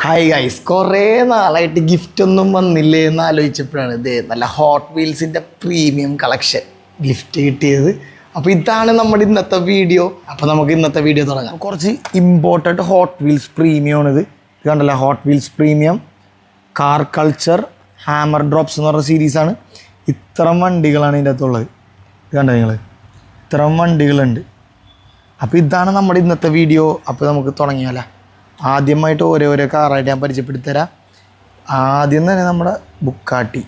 Hi guys, കുറേ നാളായിട്ട് gift ഒന്നും വന്നില്ലേ എന്ന് ആലോചിച്ചപ്പോഴാണ് ഇത് നല്ല ഹോട്ട് വീൽസിൻ്റെ പ്രീമിയം കളക്ഷൻ ഗിഫ്റ്റ് കിട്ടിയത്. അപ്പോൾ ഇതാണ് നമ്മുടെ ഇന്നത്തെ വീഡിയോ. അപ്പോൾ നമുക്ക് ഇന്നത്തെ വീഡിയോ തുടങ്ങാം. കുറച്ച് ഇമ്പോർട്ടൻറ്റ് ഹോട്ട് വീൽസ് പ്രീമിയം ആണിത്. ഇത് കണ്ടല്ലോ, hot wheels premium car culture hammer drops എന്ന് പറഞ്ഞ സീരീസാണ്. ഇത്തരം വണ്ടികളാണ് ഇതിൻ്റെ അകത്തുള്ളത്. ഇത് കണ്ടോ നിങ്ങൾ, ഇത്തരം വണ്ടികളുണ്ട്. അപ്പോൾ ഇതാണ് നമ്മുടെ ഇന്നത്തെ വീഡിയോ. അപ്പോൾ നമുക്ക് തുടങ്ങിയാലോ. ആദ്യമായിട്ട് ഓരോ കാറായിട്ട് ഞാൻ പരിചയപ്പെടുത്തരാം. ആദ്യം തന്നെ നമ്മുടെ ബുക്കാട്ടി.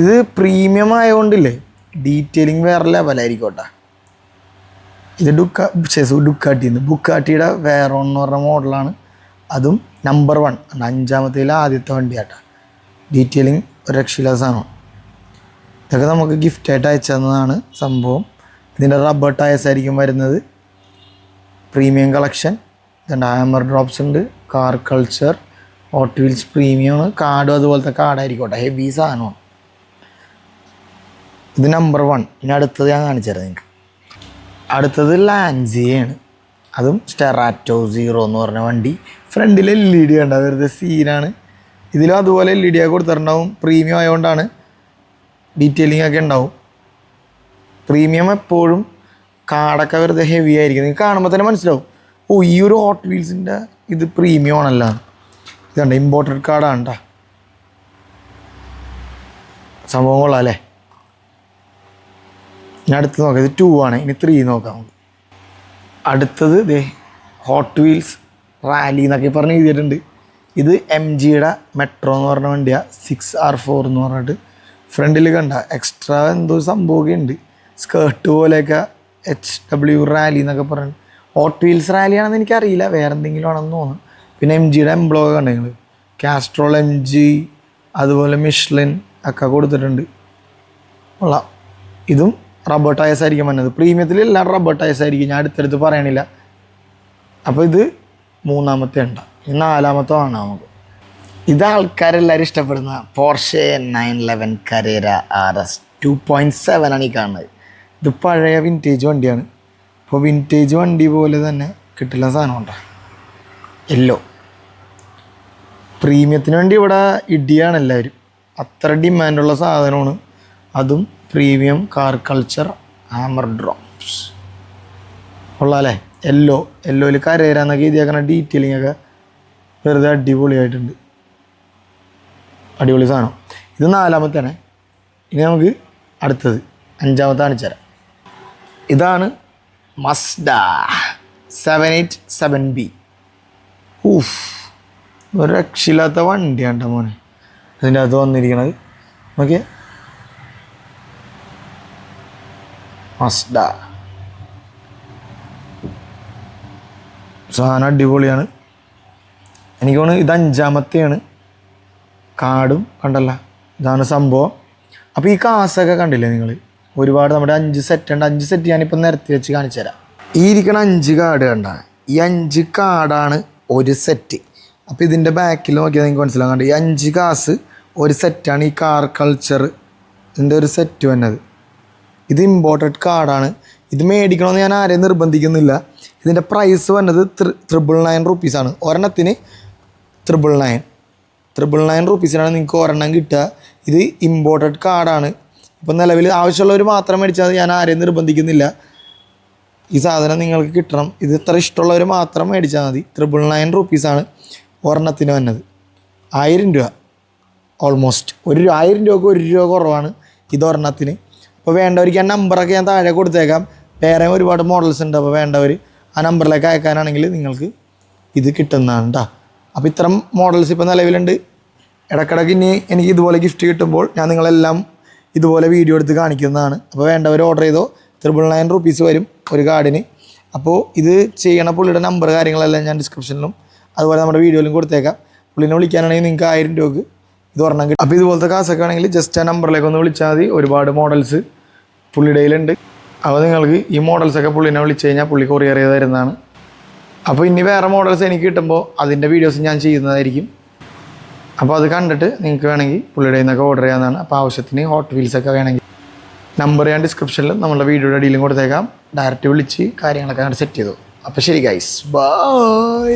ഇത് പ്രീമിയം ആയതുകൊണ്ടില്ലേ, ഡീറ്റെയിലിംഗ് വേറെ ലെവലായിരിക്കും കേട്ടോ. ഇത് ബുക്കാട്ടിയുടെ വേറോൺ എന്ന് പറഞ്ഞ മോഡലാണ്. അതും നമ്പർ 1, 5ാമത്തേൽ ആദ്യത്തെ വണ്ടിയാട്ടോ. ഡീറ്റെയിലിംഗ് ഒരു രക്ഷയില്ലാത്ത സാധനമാണ്. ഇതൊക്കെ നമുക്ക് ഗിഫ്റ്റായിട്ട് അയച്ചു തന്നതാണ് സംഭവം. ഇതിൻ്റെ റബ്ബർ ടയർസ് ആയിരിക്കും വരുന്നത്. Premium collection. ഇതുണ്ട്, ഹാമർ ഡ്രോപ്സ് ഉണ്ട്, car culture, hot wheels premium. കാർഡും അതുപോലത്തെ കാർഡായിരിക്കട്ടെ, ഹെവി സാധനമാണ്. ഇത് നമ്പർ 1. ഇനി അടുത്തത് ഞാൻ കാണിച്ചുതരാം നിങ്ങൾക്ക്. അടുത്തത് ലാൻസിയാണ്. അതും സ്റ്റെറാറ്റോ 0 എന്ന് പറഞ്ഞ വണ്ടി. ഫ്രണ്ടിൽ LED കണ്ട, വെറുതെ സീനാണ്. ഇതിലും അതുപോലെ LED ഒക്കെ കൊടുത്തിട്ടുണ്ടാവും. പ്രീമിയം ആയതുകൊണ്ടാണ് ഡീറ്റെയിലിംഗ് ഒക്കെ ഉണ്ടാവും. പ്രീമിയം എപ്പോഴും കാർഡൊക്കെ വെറുതെ ഹെവി ആയിരിക്കും. നിങ്ങൾക്ക് കാണുമ്പോൾ തന്നെ മനസ്സിലാവും, ഓ ഈ ഒരു ഹോട്ട് വീൽസിൻ്റെ ഇത് പ്രീമിയം ആണല്ലോ. ഇതുണ്ട്, ഇമ്പോർട്ടഡ് കാർഡാണ് കേട്ടോ. സംഭവം കൊള്ളാം അല്ലേ. ഇനി അടുത്ത് നോക്കാം. ഇത് 2 ആണ്. ഇനി 3 നോക്കാം. അടുത്തത് ഇതേ ഹോട്ട് വീൽസ് റാലി എന്നൊക്കെ പറഞ്ഞ് എഴുതിയിട്ടുണ്ട്. ഇത് MGയുടെ മെട്രോ എന്ന് പറഞ്ഞ വണ്ടിയാണ്. 6R4 എന്ന് പറഞ്ഞിട്ട് ഫ്രണ്ടിൽ കണ്ട എക്സ്ട്രാ എന്തോ സംഭവമൊക്കെ ഉണ്ട്. സ്കേർട്ട് പോലെയൊക്കെ HW റാലി എന്നൊക്കെ പറഞ്ഞിട്ട്. ഹോട്ട് വീൽസ് റാലിയാണെന്ന് എനിക്കറിയില്ല, വേറെ എന്തെങ്കിലും ആണെന്ന് തോന്നുന്നു. പിന്നെ MGയുടെ എംബ്ലോഗ് കണ്ടു നിങ്ങൾ, കാസ്ട്രോൾ, MG, അതുപോലെ മിഷ്ലിൻ ഒക്കെ കൊടുത്തിട്ടുണ്ട്. കൊള്ളാം. ഇതും റബ്ബർ ടയർസ് ആയിരിക്കും വന്നത്. പ്രീമിയത്തിലെല്ലാം റബ്ബർ ടയർസ് ആയിരിക്കും, ഞാൻ അടുത്തടുത്ത് പറയണില്ല. അപ്പോൾ ഇത് 3ാമത്തെ ഉണ്ട്. ഇനി 4ാമത്തെ കാണാം നമുക്ക്. ഇത് ആൾക്കാരെല്ലാവരും ഇഷ്ടപ്പെടുന്ന പോർഷെ 911 കരേര RS 2.7 ആണ് ഈ കാണുന്നത്. ഇത് പഴയ വിൻറ്റേജ് വണ്ടിയാണ്. അപ്പോൾ വിൻറ്റേജ് വണ്ടി പോലെ തന്നെ കിട്ടില്ല സാധനം ഉണ്ടോ, യെല്ലോ. പ്രീമിയത്തിന് വേണ്ടി ഇവിടെ ഇടിയാണ് എല്ലാവരും. അത്ര ഡിമാൻഡുള്ള സാധനമാണ്. അതും premium car culture hammer drops. കൊള്ളാമല്ലേ. യെല്ലോയിൽ കരേരാന്നൊക്കെ എഴുതിയാക്കുന്ന ഡീറ്റെയിലിംഗ് ഒക്കെ വെറുതെ അടിപൊളിയായിട്ടുണ്ട്. അടിപൊളി സാധനം. ഇത് 4ാമത്തേനെ. ഇനി നമുക്ക് അടുത്തത് 5ാമത്തെ കാണിച്ചു തരാം. ഇതാണ് മസ്ഡ 787B. ഒരു രക്ഷയില്ലാത്ത വണ്ടിയാണ് കേട്ടോ മോനെ. അതിൻ്റെ അകത്ത് വന്നിരിക്കണത് ഓക്കെ, മസ്ഡ സാധനം അടിപൊളിയാണ്. എനിക്ക് തോന്നുന്നു ഇത് 5ാമത്തെയാണ്. കാർഡും കണ്ടല്ല, ഇതാണ് സംഭവം. അപ്പോൾ ഈ കാസൊക്കെ കണ്ടില്ലേ നിങ്ങൾ, ഒരുപാട് നമ്മുടെ 5 സെറ്റ് ഉണ്ട്. 5 സെറ്റ് ഞാനിപ്പോൾ നിരത്തി വെച്ച് കാണിച്ചു തരാം. ഈ ഇരിക്കണ 5 കാർഡ് കണ്ട, ഈ 5 കാർഡാണ് ഒരു സെറ്റ്. അപ്പോൾ ഇതിൻ്റെ ബാക്കിൽ നോക്കിയാൽ നിങ്ങൾക്ക് മനസ്സിലാവും. കണ്ട, ഈ 5 കാസ് ഒരു സെറ്റാണ്. ഈ കാർ കൾച്ചർ ഇതിൻ്റെ ഒരു സെറ്റ് വന്നത്. ഇത് ഇമ്പോർട്ടഡ് കാർഡാണ്. ഇത് മേടിക്കണമെന്ന് ഞാൻ ആരെയും നിർബന്ധിക്കുന്നില്ല. ഇതിൻ്റെ പ്രൈസ് വന്നത് 999 റുപ്പീസാണ്. ഒരെണ്ണത്തിന് 999 റുപ്പീസിനാണ് നിങ്ങൾക്ക് ഒരെണ്ണം കിട്ടുക. ഇത് ഇമ്പോർട്ടഡ് കാർഡാണ്. ഇപ്പം നിലവിൽ ആവശ്യമുള്ളവർ മാത്രം മേടിച്ചാൽ മതി, ഞാൻ ആരെയും നിർബന്ധിക്കുന്നില്ല. ഈ സാധനം നിങ്ങൾക്ക് കിട്ടണം. ഇത് ഇത്ര ഇഷ്ടമുള്ളവർ മാത്രം മേടിച്ചാൽ മതി. 999 റുപ്പീസാണ് ഒരെണ്ണത്തിന് വന്നത്. 1000 രൂപ ഓൾമോസ്റ്റ്. 1000 രൂപക്ക് 1 രൂപ കുറവാണ് ഇത് ഒരെണ്ണത്തിന്. അപ്പോൾ വേണ്ടവർക്ക് ആ നമ്പറൊക്കെ ഞാൻ താഴെ കൊടുത്തേക്കാം. വേറെ ഒരുപാട് മോഡൽസ് ഉണ്ട്. അപ്പോൾ വേണ്ടവർ ആ നമ്പറിലേക്ക് അയക്കാനാണെങ്കിൽ നിങ്ങൾക്ക് ഇത് കിട്ടുന്നതാണ് കേട്ടോ. അപ്പോൾ ഇത്തരം മോഡൽസ് ഇപ്പോൾ നിലവിലുണ്ട്. ഇടയ്ക്കിടയ്ക്ക് ഇനി എനിക്ക് ഇതുപോലെ ഗിഫ്റ്റ് കിട്ടുമ്പോൾ ഞാൻ നിങ്ങളെല്ലാം ഇതുപോലെ വീഡിയോ എടുത്ത് കാണിക്കുന്നതാണ്. അപ്പോൾ വേണ്ടവർ ഓർഡർ ചെയ്തോ. 999 റുപ്പീസ് വരും ഒരു കാർഡിന്. അപ്പോൾ ഇത് ചെയ്യണ പുള്ളിയുടെ നമ്പർ കാര്യങ്ങളെല്ലാം ഞാൻ ഡിസ്ക്രിപ്ഷനിലും അതുപോലെ നമ്മുടെ വീഡിയോയിലും കൊടുത്തേക്കാം. പുള്ളിനെ വിളിക്കാനാണെങ്കിൽ നിങ്ങൾക്ക് 1000 രൂപക്ക് ഇത് ഒരെണ്ണം കിട്ടും. അപ്പോൾ ഇതുപോലത്തെ കാശൊക്കെ ആണെങ്കിൽ ജസ്റ്റ് ആ നമ്പറിലേക്ക് ഒന്ന് വിളിച്ചാൽ മതി. ഒരുപാട് മോഡൽസ് പുള്ളിയുടെ കയ്യിലുണ്ട്. അപ്പോൾ നിങ്ങൾക്ക് ഈ മോഡൽസൊക്കെ പുള്ളിനെ വിളിച്ച് കഴിഞ്ഞാൽ പുള്ളി കൊറിയർ ചെയ്ത് തരുന്നതാണ്. അപ്പോൾ ഇനി വേറെ മോഡൽസ് എനിക്ക് കിട്ടുമ്പോൾ അതിൻ്റെ വീഡിയോസ് ഞാൻ ചെയ്യുന്നതായിരിക്കും. അപ്പോൾ അത് കണ്ടിട്ട് നിങ്ങൾക്ക് വേണമെങ്കിൽ പുള്ളിയുടെ നിന്നൊക്കെ ഓർഡർ ചെയ്യാവുന്നതാണ്. അപ്പോൾ ആവശ്യത്തിന് ഹോട്ട് വീൽസൊക്കെ വേണമെങ്കിൽ നമ്പർ ഞാൻ ഡിസ്ക്രിപ്ഷനിലും നമ്മുടെ വീഡിയോയുടെ അടിയിലും കൊടുത്തേക്കാം. ഡയറക്റ്റ് വിളിച്ച് കാര്യങ്ങളൊക്കെ അങ്ങോട്ട് സെറ്റ് ചെയ്തു. അപ്പോൾ ശരി ഗൈസ്, ബൈ.